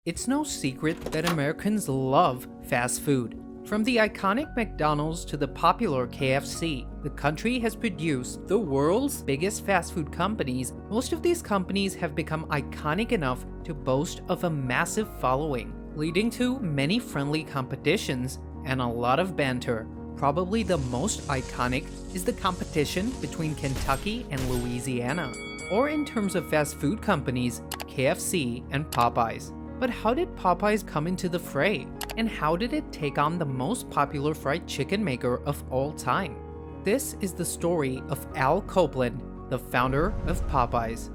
It's no secret that Americans love fast food. From the iconic McDonald's to the popular KFC, the country has produced the world's biggest fast food companies. Most of these companies have become iconic enough to boast of a massive following, leading to many friendly competitions and a lot of banter. Probably the most iconic is the competition between Kentucky and Louisiana, or in terms of fast food companies, KFC and Popeyes. But how did Popeyes come into the fray? And how did it take on the most popular fried chicken maker of all time? This is the story of Al Copeland, the founder of Popeyes.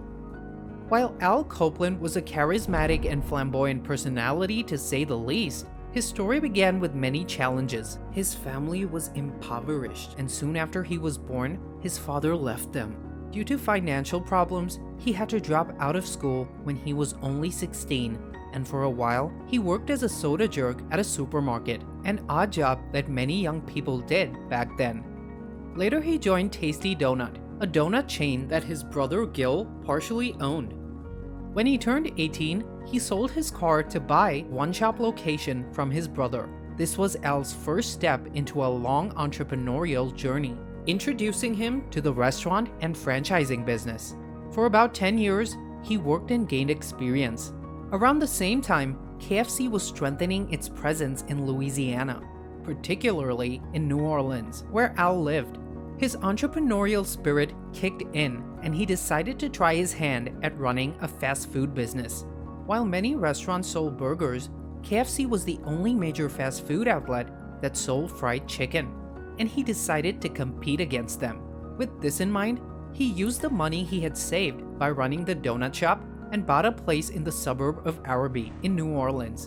While Al Copeland was a charismatic and flamboyant personality to say the least, his story began with many challenges. His family was impoverished, and soon after he was born, his father left them. Due to financial problems, he had to drop out of school when he was only 16, and for a while, he worked as a soda jerk at a supermarket, an odd job that many young people did back then. Later, he joined Tasty Donut, a donut chain that his brother Gil partially owned. When he turned 18, he sold his car to buy one-shop location from his brother. This was Al's first step into a long entrepreneurial journey, introducing him to the restaurant and franchising business. For about 10 years, he worked and gained experience. Around the same time, KFC was strengthening its presence in Louisiana, particularly in New Orleans, where Al lived. His entrepreneurial spirit kicked in, and he decided to try his hand at running a fast food business. While many restaurants sold burgers, KFC was the only major fast food outlet that sold fried chicken, and he decided to compete against them. With this in mind, he used the money he had saved by running the donut shop and bought a place in the suburb of Araby in New Orleans.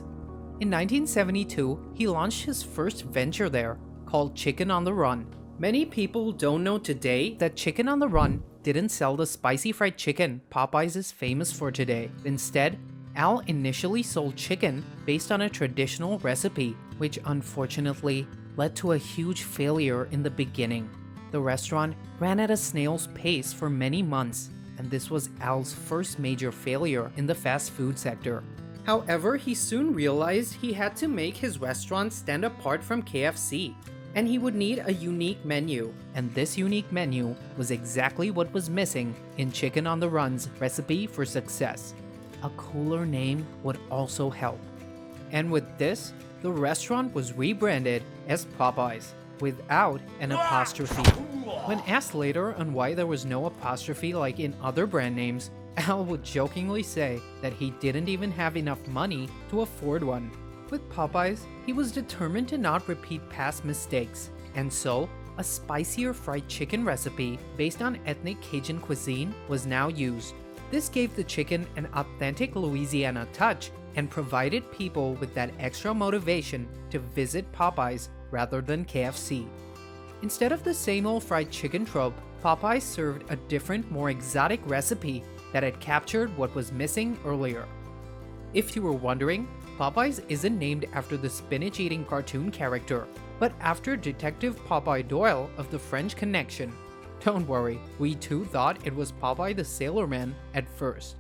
In 1972, he launched his first venture there, called Chicken on the Run. Many people don't know today that Chicken on the Run didn't sell the spicy fried chicken Popeyes is famous for today. Instead, Al initially sold chicken based on a traditional recipe, which unfortunately led to a huge failure in the beginning. The restaurant ran at a snail's pace for many months, and this was Al's first major failure in the fast food sector. However, he soon realized he had to make his restaurant stand apart from KFC, and he would need a unique menu, and this unique menu was exactly what was missing in Chicken on the Run's recipe for success. A cooler name would also help. And with this, the restaurant was rebranded as Popeyes, without an apostrophe. When asked later on why there was no apostrophe like in other brand names, Al would jokingly say that he didn't even have enough money to afford one. With Popeyes, he was determined to not repeat past mistakes, and so a spicier fried chicken recipe based on ethnic Cajun cuisine was now used. This gave the chicken an authentic Louisiana touch and provided people with that extra motivation to visit Popeyes rather than KFC. Instead of the same old fried chicken trope, Popeyes served a different, more exotic recipe that had captured what was missing earlier. If you were wondering, Popeyes isn't named after the spinach-eating cartoon character, but after Detective Popeye Doyle of the French Connection. Don't worry, we too thought it was Popeye the Sailor Man at first.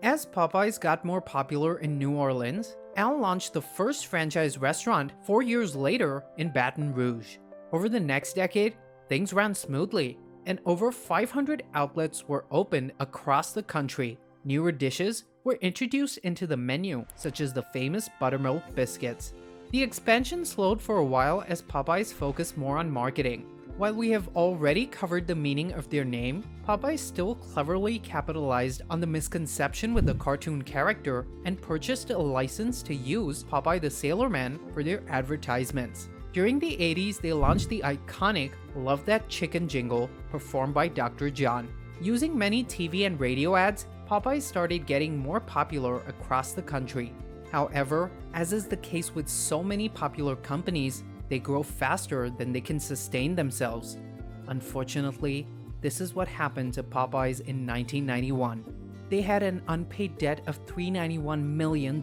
As Popeyes got more popular in New Orleans, Al launched the first franchise restaurant 4 years later in Baton Rouge. Over the next decade, things ran smoothly, and over 500 outlets were opened across the country. Newer dishes were introduced into the menu, such as the famous buttermilk biscuits. The expansion slowed for a while as Popeyes focused more on marketing. While we have already covered the meaning of their name, Popeyes still cleverly capitalized on the misconception with the cartoon character and purchased a license to use Popeye the Sailor Man for their advertisements. During the 80s, they launched the iconic Love That Chicken jingle performed by Dr. John. Using many TV and radio ads, Popeyes started getting more popular across the country. However, as is the case with so many popular companies, they grow faster than they can sustain themselves. Unfortunately, this is what happened to Popeyes in 1991. They had an unpaid debt of $391 million,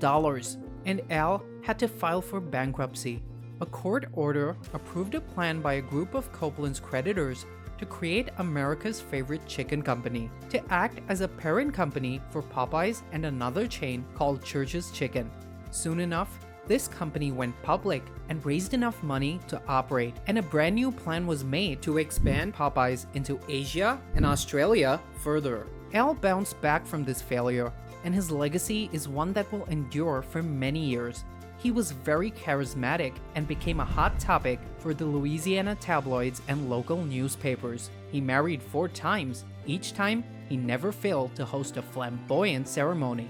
and Al had to file for bankruptcy. A court order approved a plan by a group of Copeland's creditors to create America's favorite chicken company, to act as a parent company for Popeyes and another chain called Church's Chicken. Soon enough, this company went public and raised enough money to operate, and a brand new plan was made to expand Popeyes into Asia and Australia further. Al bounced back from this failure, and his legacy is one that will endure for many years. He was very charismatic and became a hot topic for the Louisiana tabloids and local newspapers. He married 4 times. Each time, he never failed to host a flamboyant ceremony.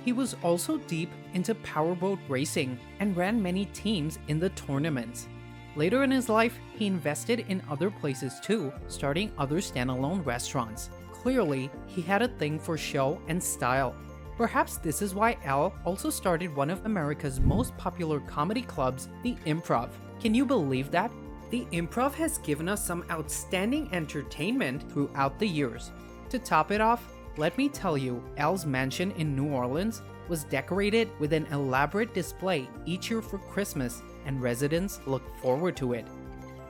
He was also deep into powerboat racing and ran many teams in the tournaments. Later in his life, he invested in other places too, starting other standalone restaurants. Clearly, he had a thing for show and style. Perhaps this is why Al also started one of America's most popular comedy clubs, the Improv. Can you believe that? The Improv has given us some outstanding entertainment throughout the years. To top it off, let me tell you, Al's mansion in New Orleans was decorated with an elaborate display each year for Christmas, and residents look forward to it.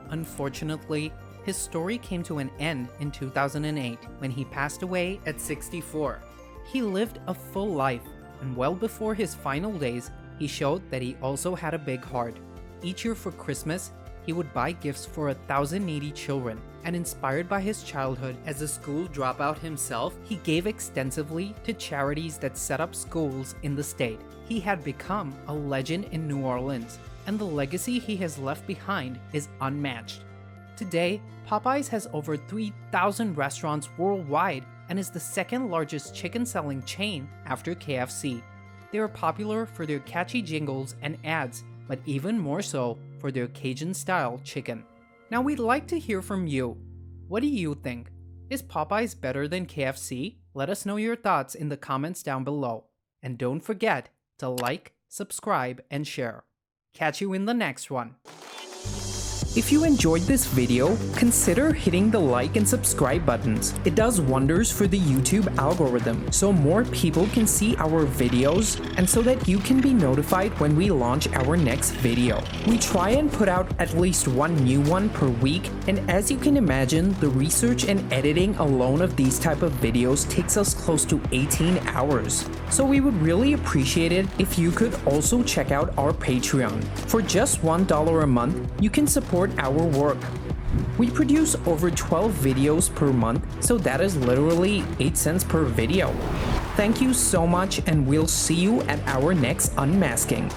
Unfortunately, his story came to an end in 2008 when he passed away at 64. He lived a full life, and well before his final days, he showed that he also had a big heart. Each year for Christmas, he would buy gifts for 1,000 needy children, and inspired by his childhood as a school dropout himself, he gave extensively to charities that set up schools in the state. He had become a legend in New Orleans, and the legacy he has left behind is unmatched. Today, Popeyes has over 3,000 restaurants worldwide and is the second largest chicken selling chain after KFC. They are popular for their catchy jingles and ads, but even more so for their Cajun-style chicken. Now we'd like to hear from you. What do you think? Is Popeyes better than KFC? Let us know your thoughts in the comments down below. And don't forget to like, subscribe, and share. Catch you in the next one. If you enjoyed this video, consider hitting the like and subscribe buttons. It does wonders for the YouTube algorithm, so more people can see our videos and so that you can be notified when we launch our next video. We try and put out at least one new one per week, and as you can imagine, the research and editing alone of these type of videos takes us close to 18 hours. So we would really appreciate it if you could also check out our Patreon. For just $1 a month, you can support our work. We produce over 12 videos per month, so that is literally 8 cents per video. Thank you so much, and we'll see you at our next unmasking.